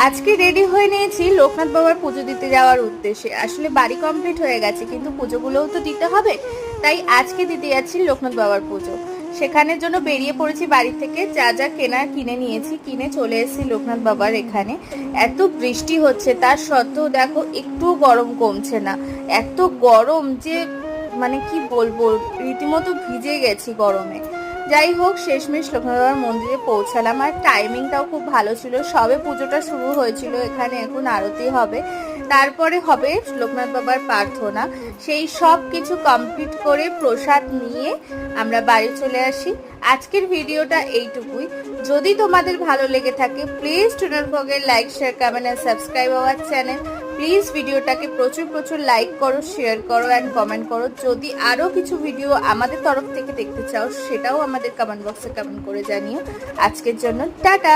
আজকে রেডি হয়ে নিয়েছি লোকনাথ বাবার পুজো দিতে যাওয়ার উদ্দেশ্যে। আসলে বাড়ি কমপ্লিট হয়ে গেছে, কিন্তু পুজোগুলোও তো দিতে হবে, তাই আজকে দিতে যাচ্ছি লোকনাথ বাবার পুজো। সেখানের জন্য বেরিয়ে পড়েছি বাড়ি থেকে, যা যা কেনার কিনে নিয়েছি, কিনে চলে এসেছি লোকনাথ বাবার এখানে। এত বৃষ্টি হচ্ছে, তার সত্ত্বেও দেখো একটুও গরম কমছে না। এত গরম যে মানে কি বলবো, রীতিমতো ভিজে গেছি গরমে। যাই হোক, শেষমেশ লোকনাথ বাবার মন্দিরে পৌঁছালাম, আর টাইমিংটাও খুব ভালো ছিল। সবে পুজোটা শুরু হয়েছিল, এখানে এখন আরতি হবে, তারপরে হবে লোকনাথ বাবার প্রার্থনা। সেই সব কিছু কমপ্লিট করে প্রসাদ নিয়ে আমরা বাড়ি চলে আসি। আজকের ভিডিওটা এইটুকুই। যদি তোমাদের ভালো লেগে থাকে, please do not forget like, share, comment and subscribe our channel. Please ভিডিওটাকে প্রচুর প্রচুর লাইক করো, শেয়ার করো অ্যান্ড কমেন্ট করো। যদি আরও কিছু ভিডিও আমাদের তরফ থেকে দেখতে চাও, সেটাও আমাদের কমেন্ট বক্সে কমেন্ট করে জানিও। আজকের জন্য টাটা।